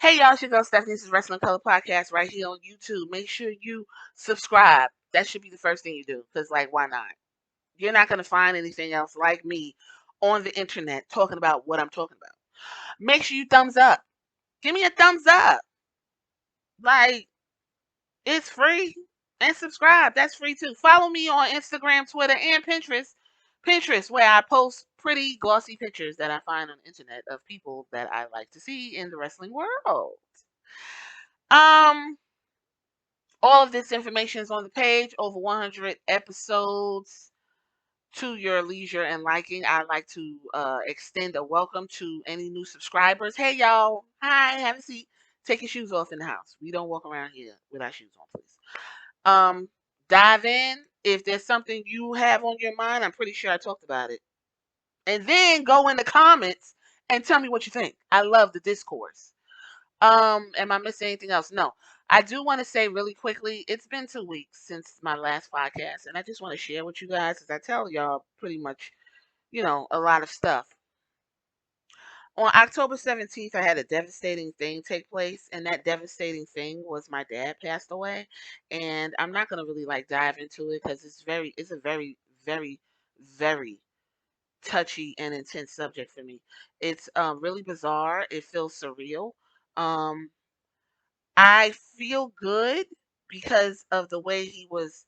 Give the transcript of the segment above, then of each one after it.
Hey y'all, it's your girl Stephanie. This is Wrestling Color Podcast right here on YouTube. Make sure you subscribe. That should be the first thing you do. Because, like, why not? You're not going to find anything else like me on the internet talking about what I'm talking about. Make sure you thumbs up. Give me a thumbs up. Like, it's free. And subscribe. That's free too. Follow me on Instagram, Twitter, and Pinterest. Pinterest, where I post pretty glossy pictures that I find on the internet of people that I like to see in the wrestling world. Um, All of this information is on the page. Over 100 episodes to your leisure and liking. I'd like to extend a welcome to any new subscribers. Hey, y'all. Hi, have a seat. Take your shoes off in the house. We don't walk around here with our shoes on, please. Dive in. If there's something you have on your mind, I'm pretty sure I talked about it. And then go in the comments and tell me what you think. I love the discourse. Am I missing anything else? No. I do want to say really quickly, it's been 2 weeks since my last podcast, and I just want to share with you guys as I tell y'all pretty much, a lot of stuff. On October 17th, I had a devastating thing take place, and that devastating thing was my dad passed away. And I'm not gonna really like dive into it because it's a very, very, very touchy and intense subject for me. It's really bizarre. It feels surreal. Um, I feel good because of the way he was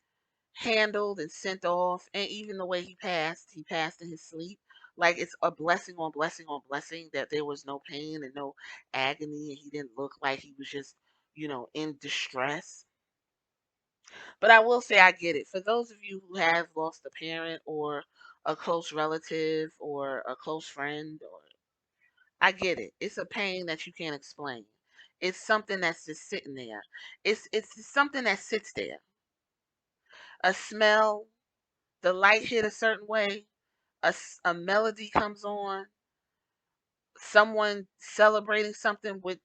handled and sent off, and even the way he passed. He passed in his sleep. Like, it's a blessing on blessing on blessing that there was no pain and no agony, and he didn't look like he was just, in distress. But I will say I get it. For those of you who have lost a parent or a close relative or a close friend, or I get it. It's a pain that you can't explain. It's something that's just sitting there. It's just something that sits there. A smell, the light hit a certain way, a melody comes on, someone celebrating something with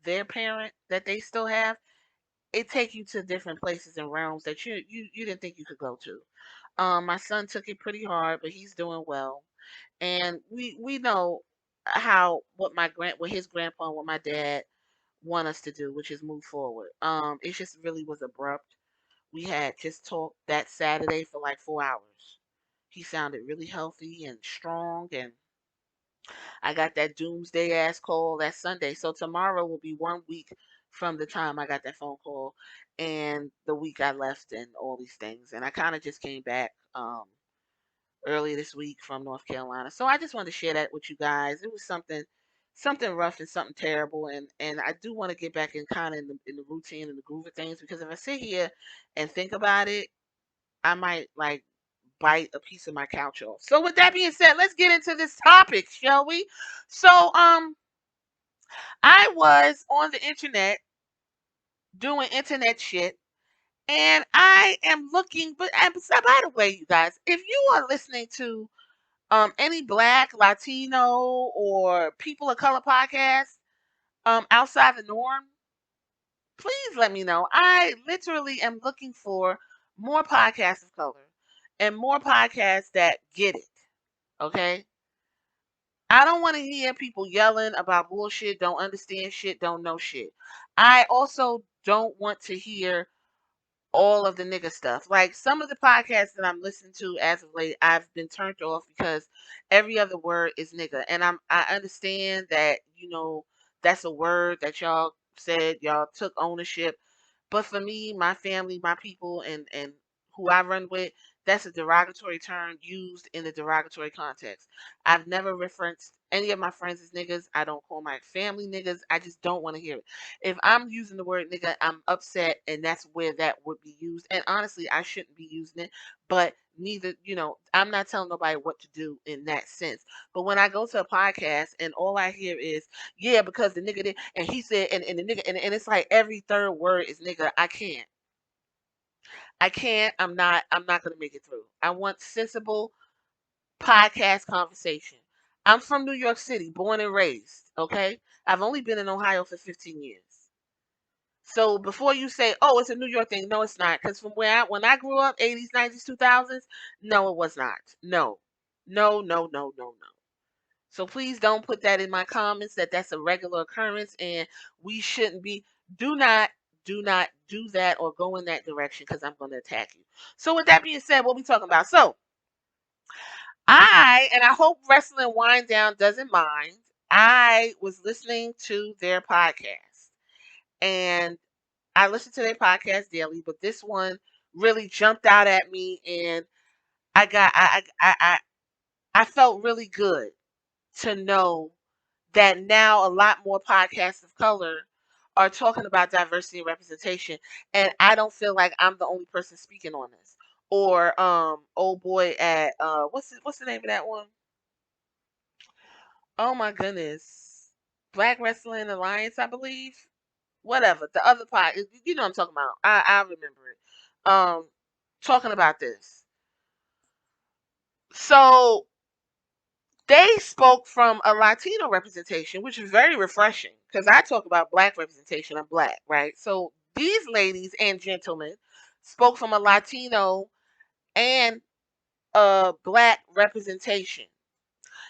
their parent that they still have, it take you to different places and realms that you didn't think you could go to. My son took it pretty hard, but he's doing well, and we know how what his grandpa and what my dad want us to do, which is move forward. It just really was abrupt. We had just talked that Saturday for like 4 hours. He sounded really healthy and strong, and I got that doomsday ass call that Sunday. So tomorrow will be 1 week from the time I got that phone call and the week I left and all these things. And I kind of just came back early this week from North Carolina. So I just wanted to share that with you guys. It was something rough and something terrible, and I do want to get back in kind of in the routine and the groove of things, because if I sit here and think about it, I might like bite a piece of my couch off. So with that being said, let's get into this topic, shall we? So I was on the internet doing internet shit, and I am looking. But so by the way, you guys, if you are listening to any Black, Latino, or people of color podcasts outside the norm, please let me know. I literally am looking for more podcasts of color and more podcasts that get it. Okay, I don't want to hear people yelling about bullshit, don't understand shit, don't know shit. I also don't want to hear all of the nigga stuff. Like, some of the podcasts that I'm listening to as of late, I've been turned off because every other word is nigga. And I understand that, that's a word that y'all said, y'all took ownership. But for me, my family, my people, and who I run with, that's a derogatory term used in the derogatory context. I've never referenced any of my friends as niggas. I don't call my family niggas. I just don't want to hear it. If I'm using the word nigga, I'm upset, and that's where that would be used. And honestly, I shouldn't be using it, but neither, I'm not telling nobody what to do in that sense. But when I go to a podcast and all I hear is, yeah, because the nigga did, and he said, and the nigga, and it's like every third word is nigga. I can't. I can't. I'm not gonna make it through. I want sensible podcast conversation. I'm from New York City, born and raised. Okay, I've only been in Ohio for 15 years. So before you say, "Oh, it's a New York thing," no, it's not. Because from when I grew up, 80s, 90s, 2000s, no, it was not. No, no, no, no, no, no. So please don't put that in my comments that that's a regular occurrence and we shouldn't be. Do not, do that or go in that direction because I'm going to attack you. So with that being said, what we talking about? So I hope Wrestling Wind Down doesn't mind. I was listening to their podcast and I listen to their podcast daily, but this one really jumped out at me and I got I felt really good to know that now a lot more podcasts of color are talking about diversity and representation, and I don't feel like I'm the only person speaking on this. Or old boy at what's the name of that one? Oh my goodness. Black Wrestling Alliance, I believe. Whatever. The other pod, you know what I'm talking about. I remember it. Talking about this. So they spoke from a Latino representation, which is very refreshing because I talk about black representation. I'm black, right? So these ladies and gentlemen spoke from a Latino and a black representation.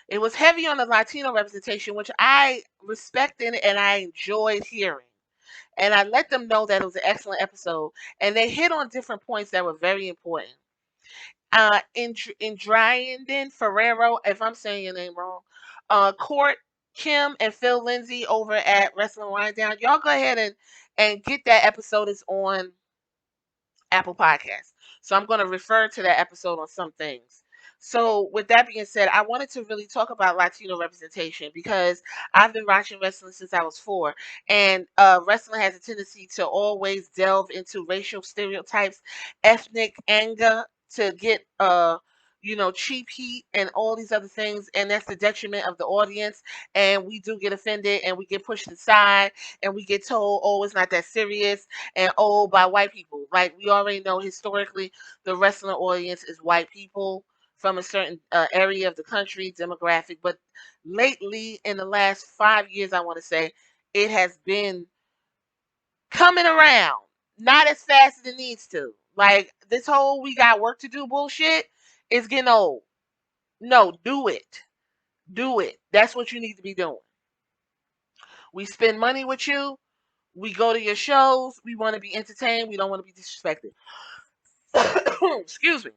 It was heavy on the Latino representation, which I respected and I enjoyed hearing. And I let them know that it was an excellent episode. And they hit on different points that were very important. In Dryden Ferrero, if I'm saying your name wrong, Court Kim and Phil Lindsay over at Wrestling Wind Down. Y'all go ahead and get that episode. It's on Apple Podcasts. So I'm going to refer to that episode on some things. So with that being said, I wanted to really talk about Latino representation because I've been watching wrestling since I was 4, and wrestling has a tendency to always delve into racial stereotypes, ethnic anger to get cheap heat and all these other things, and that's the detriment of the audience. And we do get offended, and we get pushed aside, and we get told, "Oh, it's not that serious." And by white people. Like we already know historically, the wrestling audience is white people from a certain area of the country demographic. But lately, in the last 5 years, I want to say, it has been coming around, not as fast as it needs to. Like this whole "we got work to do" bullshit is getting old. No, do it. Do it. That's what you need to be doing. We spend money with you. We go to your shows. We want to be entertained. We don't want to be disrespected. Excuse me.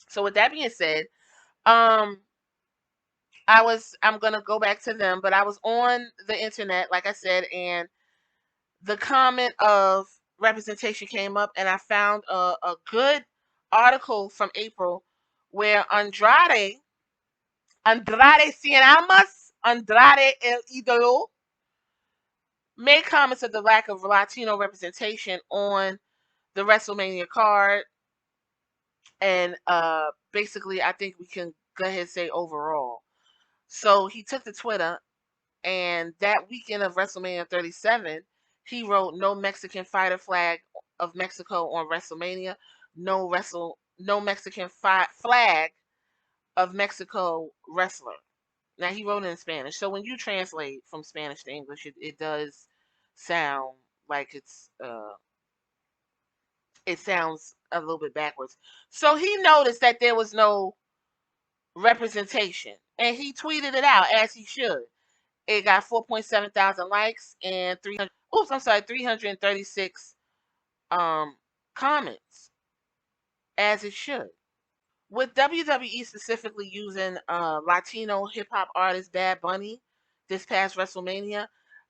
So with that being said, um, I'm gonna go back to them, but I was on the internet, like I said, and the comment of representation came up, and I found a good article from April where Andrade Cien Almas, Andrade El Idolo, made comments of the lack of Latino representation on the WrestleMania card, and basically, I think we can go ahead and say overall. So he took to Twitter, and that weekend of WrestleMania 37, he wrote "No Mexican fighter flag of Mexico on WrestleMania. No Mexican flag of Mexico wrestler." Now he wrote it in Spanish, so when you translate from Spanish to English, it does sound like it sounds a little bit backwards. So he noticed that there was no representation, and he tweeted it out as he should. It got 4.7 thousand likes and 336 comments, as it should. With WWE specifically using Latino hip hop artist Bad Bunny this past WrestleMania,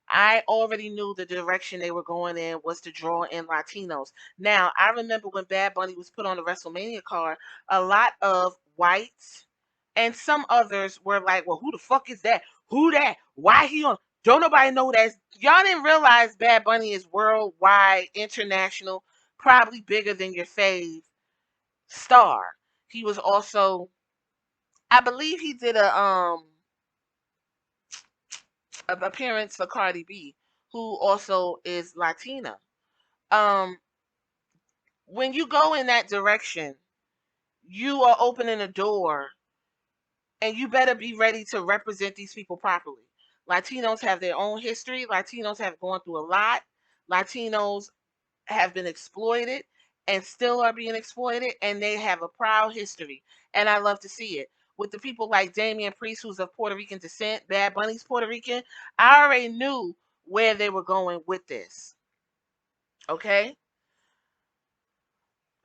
I already knew the direction they were going in was to draw in Latinos. Now, I remember when Bad Bunny was put on the WrestleMania card, a lot of whites and some others were like, "Well, who the fuck is that? Who that? Why he on? Don't nobody know that." Y'all didn't realize Bad Bunny is worldwide, international, probably bigger than your fave star. He was also, I believe, he did a appearance for Cardi B, who also is Latina. Um, when you go in that direction, you are opening a door, and you better be ready to represent these people properly. Latinos have their own history. Latinos have gone through a lot. Latinos have been exploited and still are being exploited, and they have a proud history, and I love to see it. with the people like Damian Priest, who's of Puerto Rican descent, Bad Bunny's Puerto Rican, I already knew where they were going with this. Okay?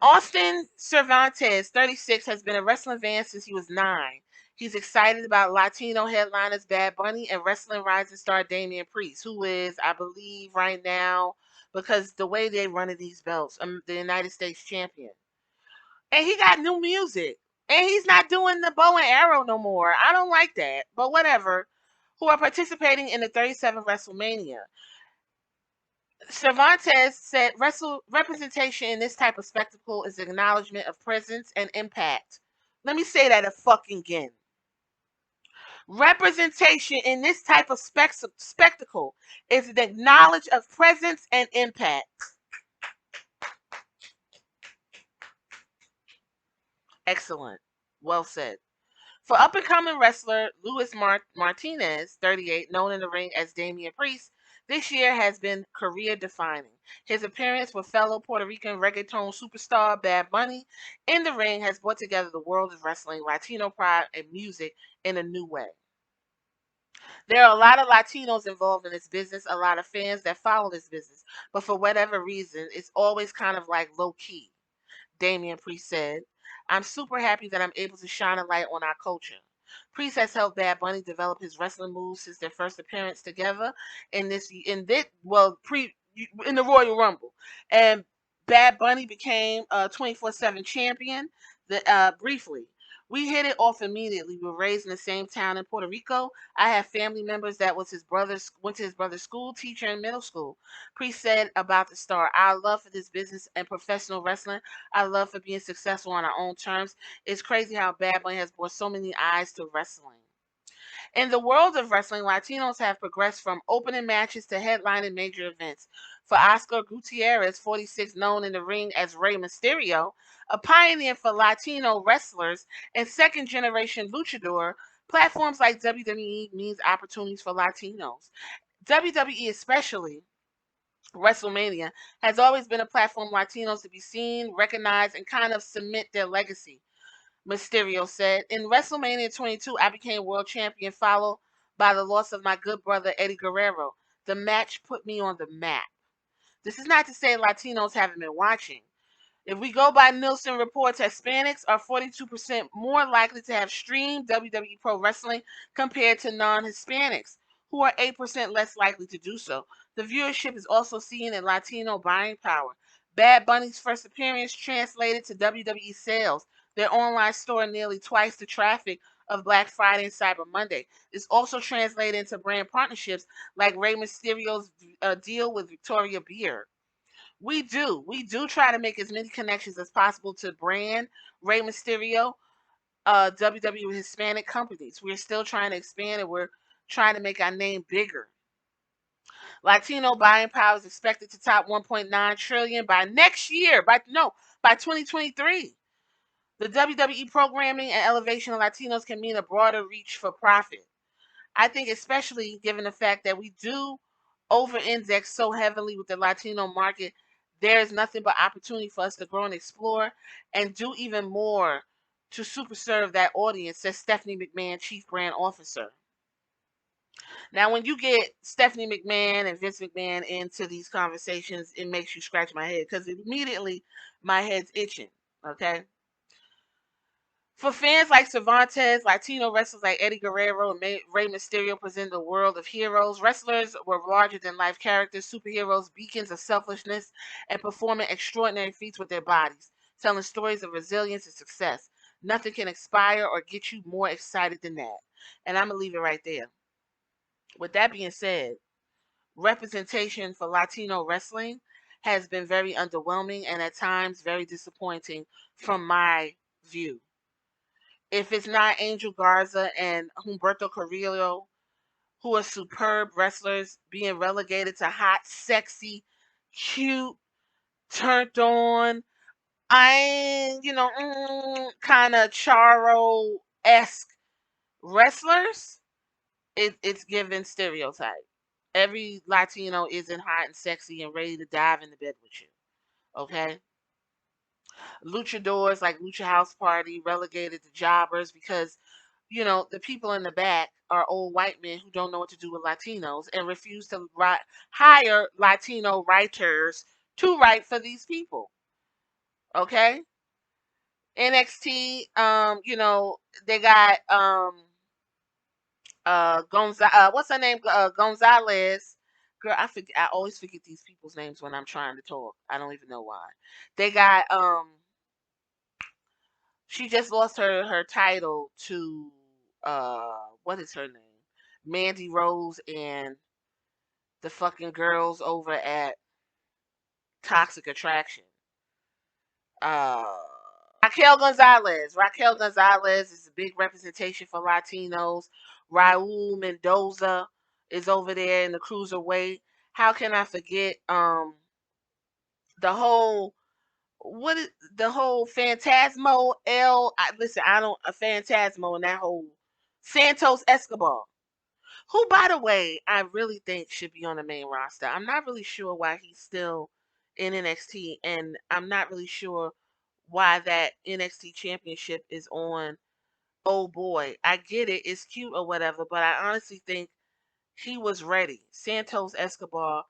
Austin Cervantes, 36, has been a wrestling fan since he was 9. He's excited about Latino headliners Bad Bunny and wrestling rising star Damian Priest, who is, I believe, right now, because the way they run these belts, the United States champion. And he got new music. And he's not doing the bow and arrow no more. I don't like that. But whatever. Who are participating in the 37th WrestleMania. Cervantes said representation in this type of spectacle is acknowledgement of presence and impact. Let me say that again. Representation in this type of spectacle is the knowledge of presence and impact. Excellent. Well said. For up-and-coming wrestler Luis Martinez, 38, known in the ring as Damian Priest, this year has been career-defining. His appearance with fellow Puerto Rican reggaeton superstar Bad Bunny in the ring has brought together the world of wrestling, Latino pride, and music in a new way. There are a lot of Latinos involved in this business, a lot of fans that follow this business, but for whatever reason, it's always kind of like low-key. Damian Priest said, I'm super happy that I'm able to shine a light on our culture. Priest has helped Bad Bunny develop his wrestling moves since their first appearance together in the Royal Rumble. And Bad Bunny became a 24/7 champion briefly. We hit it off immediately. We were raised in the same town in Puerto Rico. I have family members that went to his brother's school, teacher in middle school. Priest said about the star, our love for this business and professional wrestling, our love for being successful on our own terms. It's crazy how Bad Bunny has brought so many eyes to wrestling. In the world of wrestling, Latinos have progressed from opening matches to headlining major events. For Oscar Gutierrez, 46, known in the ring as Rey Mysterio, a pioneer for Latino wrestlers and second-generation luchador, platforms like WWE means opportunities for Latinos. WWE especially, WrestleMania, has always been a platform for Latinos to be seen, recognized, and kind of cement their legacy. Mysterio said, in WrestleMania 22, I became world champion, followed by the loss of my good brother Eddie Guerrero. The match put me on the map. This is not to say Latinos haven't been watching. If we go by Nielsen reports, Hispanics are 42% more likely to have streamed WWE Pro Wrestling compared to non-Hispanics, who are 8% less likely to do so. The viewership is also seen in Latino buying power. Bad Bunny's first appearance translated to WWE sales. Their online store nearly twice the traffic of Black Friday and Cyber Monday. It's also translated into brand partnerships like Rey Mysterio's deal with Victoria Beer. We do try to make as many connections as possible to brand Rey Mysterio, WWE Hispanic companies. We're still trying to expand and we're trying to make our name bigger. Latino buying power is expected to top 1.9 trillion by next year. By 2023. The WWE programming and elevation of Latinos can mean a broader reach for profit. I think especially given the fact that we do over-index so heavily with the Latino market, there is nothing but opportunity for us to grow and explore and do even more to super serve that audience, says Stephanie McMahon, Chief Brand Officer. Now, when you get Stephanie McMahon and Vince McMahon into these conversations, it makes you scratch my head because immediately my head's itching, okay? For fans like Cervantes, Latino wrestlers like Eddie Guerrero and Rey Mysterio present the world of heroes. Wrestlers were larger-than-life characters, superheroes, beacons of selflessness, and performing extraordinary feats with their bodies, telling stories of resilience and success. Nothing can inspire or get you more excited than that. And I'm going to leave it right there. With that being said, representation for Latino wrestling has been very underwhelming and at times very disappointing from my view. If it's not Angel Garza and Humberto Carrillo, who are superb wrestlers, being relegated to hot, sexy, cute, turned on, kind of Charo-esque wrestlers, it's given stereotype. Every Latino isn't hot and sexy and ready to dive into bed with you. Okay? Luchadors like Lucha House Party relegated to jobbers because the people in the back are old white men who don't know what to do with Latinos and refuse to hire Latino writers to write for these people. Okay? NXT, they got what's her name? Gonzalez. Girl, I always forget these people's names when I'm trying to talk. I don't even know why. They got she just lost her title to what is her name? Mandy Rose and the fucking girls over at Toxic Attraction. Uh Raquel Gonzalez is a big representation for Latinos. Raul Mendoza is over there in the cruiserweight. How can I forget the whole what is the whole Phantasmo listen, I don't a Phantasmo and that whole Santos Escobar, who by the way I really think should be on the main roster. I'm not really sure why he's still in NXT, and I'm not really sure why that NXT championship is on. Oh boy, I get it, it's cute or whatever, but I honestly think he was ready. Santos Escobar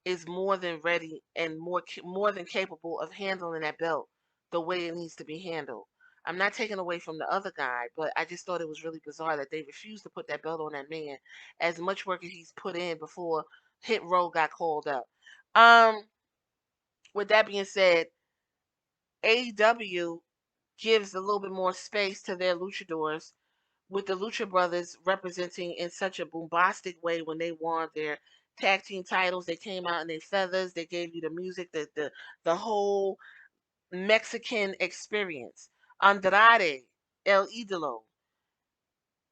is more than ready and more than capable of handling that belt the way it needs to be handled. I'm not taking away from the other guy, but I just thought it was really bizarre that they refused to put that belt on that man. As much work as he's put in before Hit Row got called up. Um, with that being said, AEW gives a little bit more space to their luchadors, with the Lucha Brothers representing in such a bombastic way when they won their tag team titles. They came out in their feathers. They gave you the music, the whole Mexican experience. Andrade El Idolo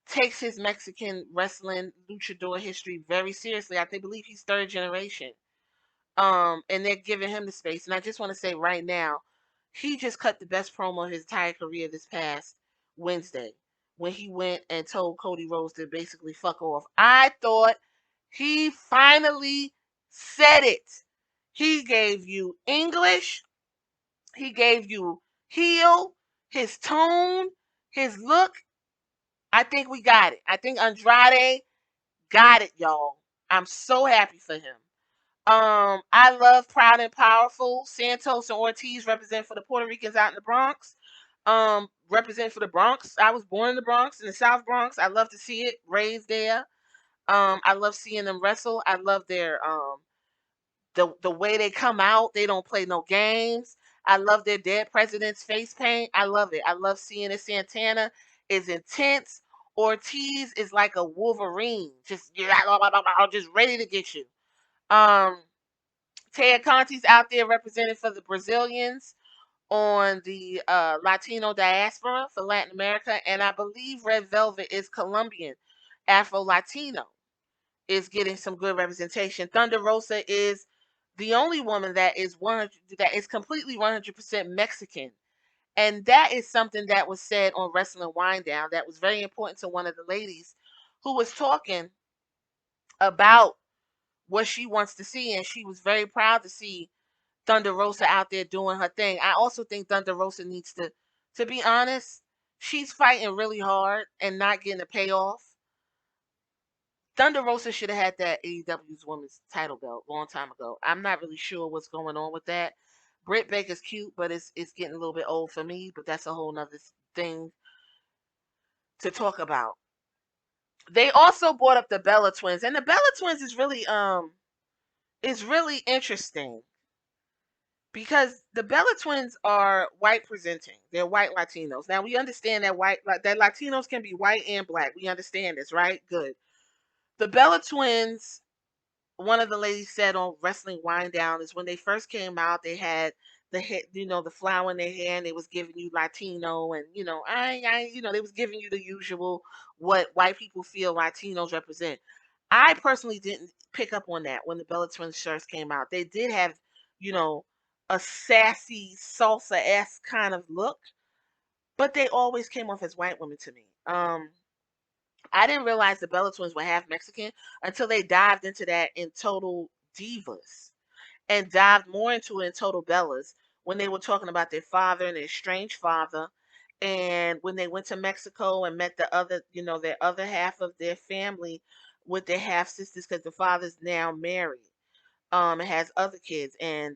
takes his Mexican wrestling luchador history very seriously. believe he's third generation. And they're giving him the space. And I just want to say right now, he just cut the best promo of his entire career this past Wednesday when he went and told Cody Rhodes to basically fuck off. I thought he finally said it. He gave you English. He gave you heel, his tone, his look. I think we got it. I think Andrade got it, y'all. I'm so happy for him. I love Proud and Powerful. Santos and Ortiz represent for the Puerto Ricans out in the Bronx. Represent for the Bronx. I was born in the Bronx, in the South Bronx. I love to see it. Raised there. I love seeing them wrestle. I love their the way they come out. They don't play no games. I love their dead president's face paint. I love it. I love seeing it. Santana is intense. Ortiz is like a Wolverine, just just ready to get you. Um, Ted Conti's out there representing for the Brazilians on the Latino diaspora for Latin America, and I believe Red Velvet is Colombian, Afro Latino is getting some good representation. Thunder Rosa is the only woman that is completely 100% Mexican, and that is something that was said on Wrestling Wind Down that was very important to one of the ladies who was talking about what she wants to see, and she was very proud to see Thunder Rosa out there doing her thing. I also think Thunder Rosa needs to be honest, she's fighting really hard and not getting a payoff. Thunder Rosa should have had that AEW's women's title belt a long time ago. I'm not really sure what's going on with that. Britt Baker's cute, but it's getting a little bit old for me, but that's a whole nother thing to talk about. They also brought up the Bella Twins, and the Bella Twins is really interesting because the Bella Twins are white presenting. They're white Latinos. Now we understand that that Latinos can be white and black. We understand this, right? Good. The Bella Twins, one of the ladies said on Wrestling Wind Down, is when they first came out, they had the head, the flower in their hair, and they was giving you Latino, and they was giving you the usual what white people feel Latinos represent. I personally didn't pick up on that when the Bella Twins shirts came out. They did have, you know, a sassy salsa-esque kind of look, but they always came off as white women to me. I didn't realize the Bella Twins were half Mexican until they dived into that in Total Divas and dived more into it in Total Bellas when they were talking about their father and their estranged father And when they went to Mexico and met the other, their other half of their family with their half sisters, because the father's now married, and has other kids. And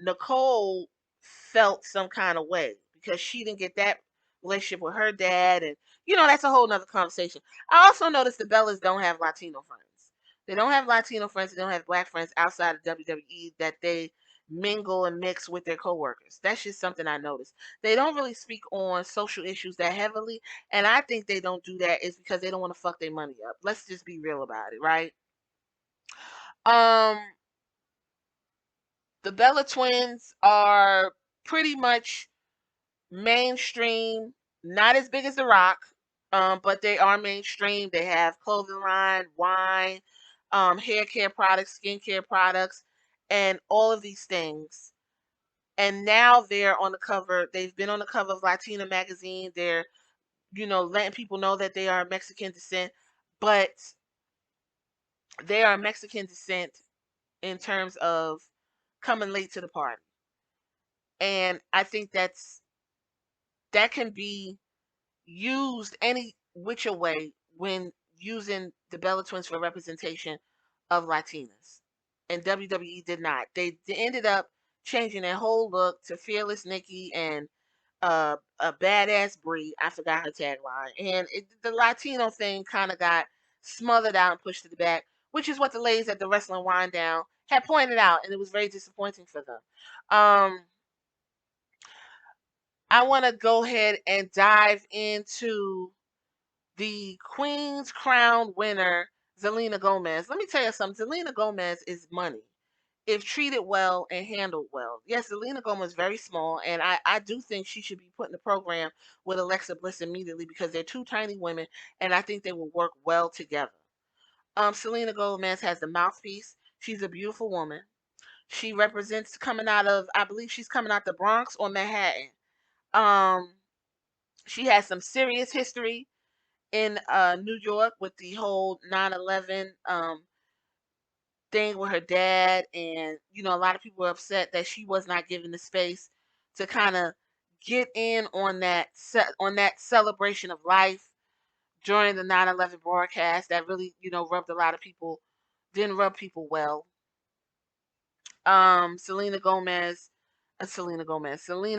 Nicole felt some kind of way because she didn't get that relationship with her dad, and that's a whole nother conversation. I also noticed the Bellas don't have Latino friends. They don't have Latino friends. They don't have black friends outside of WWE that they mingle and mix with their coworkers. That's just something I noticed. They don't really speak on social issues that heavily, and I think they don't do that is because they don't want to fuck their money up. Let's just be real about it, right? Um, the Bella twins are pretty much mainstream, not as big as The Rock, but they are mainstream. They have clothing line, wine, hair care products, skincare products, and all of these things. And now they're on the cover. They've been on the cover of Latina magazine. They're, letting people know that they are Mexican descent, but they are Mexican descent in terms of coming late to the party. And I think that can be used any which way when using the Bella Twins for representation of Latinas. And WWE did not. They ended up changing their whole look to Fearless Nikki and a badass Brie. I forgot her tagline. And the Latino thing kind of got smothered out and pushed to the back, which is what the ladies at the Wrestling Wind Down had pointed out, and it was very disappointing for them. I want to go ahead and dive into the Queen's Crown winner, Zelina Gomez. Let me tell you something. Zelina Gomez is money if treated well and handled well. Yes, Zelina Gomez is very small, and I do think she should be put in the program with Alexa Bliss immediately because they're two tiny women, and I think they will work well together. Selena Gomez has the mouthpiece. She's a beautiful woman. She represents coming out of, I believe she's coming out the Bronx or Manhattan. Um, she has some serious history in New York with the whole 9/11 thing with her dad, and a lot of people were upset that she was not given the space to kind of get in on that celebration of life during the 9/11 broadcast. That really rubbed a lot of people, didn't rub people well. Selena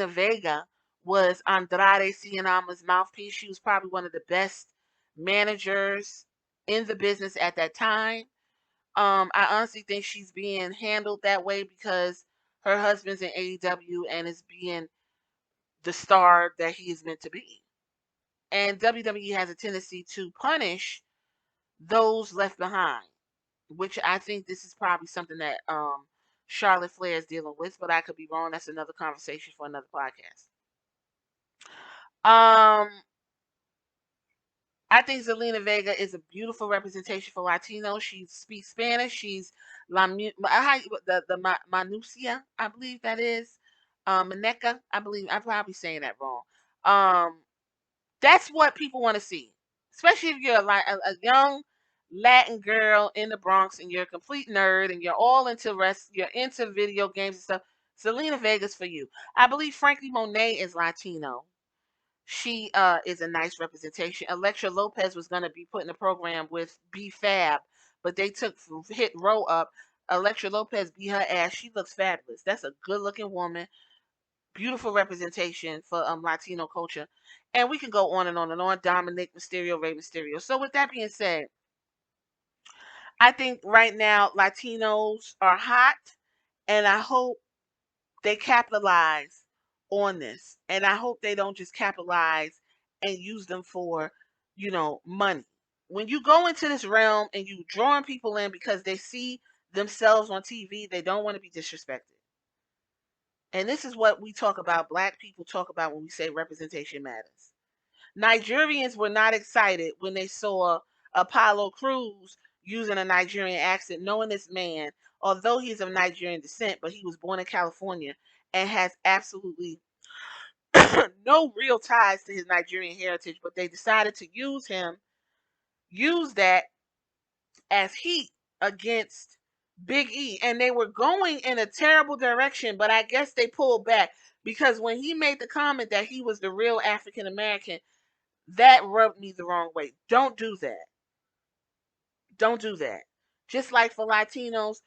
Vega was Andrade Cien mouthpiece. She was probably one of the best managers in the business at that time. I honestly think she's being handled that way because her husband's in AEW and is being the star that he is meant to be. And WWE has a tendency to punish those left behind, which I think this is probably something that Charlotte Flair is dealing with, but I could be wrong. That's another conversation for another podcast. Um, I think Zelina Vega is a beautiful representation for Latinos. She speaks Spanish. She's Manucia, I believe that is. Maneca, I believe. I'm probably saying that wrong. Um, that's what people want to see, especially if you're a young Latin girl in the Bronx and you're a complete nerd and you're all into you're into video games and stuff. Zelina Vega's for you. I believe Frankie Monet is Latino. She is a nice representation. Electra Lopez was going to be put in the program with B Fab, but they took hit row up. Electra Lopez beat her ass. She looks fabulous. That's a good looking woman. Beautiful representation for Latino culture. And we can go on and on and on. Dominic Mysterio, Rey Mysterio. So with that being said, I think right now Latinos are hot, and I hope they capitalize on this. And I hope they don't just capitalize and use them for, money. When you go into this realm and you drawing people in because they see themselves on TV, they don't want to be disrespected. And this is what we talk about, black people talk about when we say representation matters. Nigerians were not excited when they saw Apollo Crews using a Nigerian accent, knowing this man, although he's of Nigerian descent, but he was born in California and has absolutely no real ties to his Nigerian heritage, but they decided to use that as heat against Big E. And they were going in a terrible direction, but I guess they pulled back. Because when he made the comment that he was the real African American, that rubbed me the wrong way. Don't do that. Don't do that. Just like for Latinos,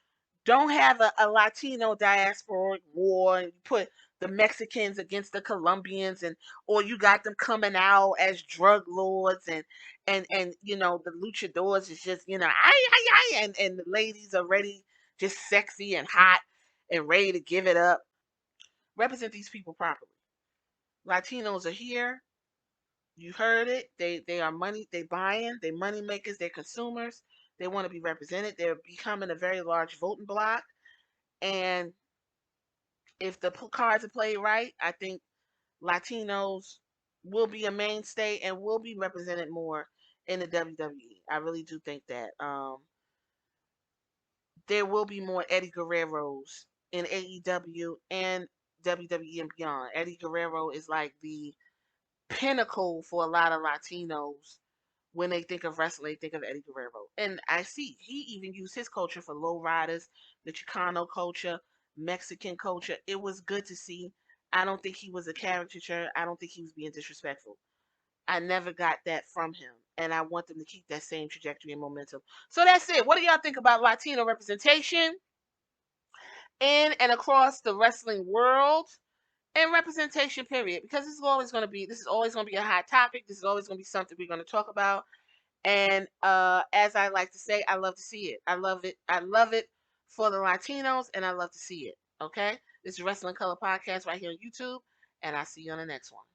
don't have a Latino diasporic war and put the Mexicans against the Colombians, and or you got them coming out as drug lords, and you know the luchadors is just, you know, and the ladies are ready, just sexy and hot and ready to give it up. Represent these people properly. Latinos are here. You heard it. They are money. They buying. They money makers. They're consumers. They want to be represented. They're becoming a very large voting bloc. And if the cards are played right, I think Latinos will be a mainstay and will be represented more in the WWE. I really do think that. There will be more Eddie Guerreros in AEW and WWE and beyond. Eddie Guerrero is like the pinnacle for a lot of Latinos. When they think of wrestling, they think of Eddie Guerrero. And I see he even used his culture for low riders, the Chicano culture, Mexican culture. It was good to see. I don't think he was a caricature. I don't think he was being disrespectful. I never got that from him. And I want them to keep that same trajectory and momentum. So that's it. What do y'all think about Latino representation in and across the wrestling world? And representation, period. Because this is always gonna be a hot topic. This is always gonna be something we're gonna talk about. And as I like to say, I love to see it. I love it. I love it for the Latinos, and I love to see it. Okay? This is Wrestling Color Podcast right here on YouTube, and I'll see you on the next one.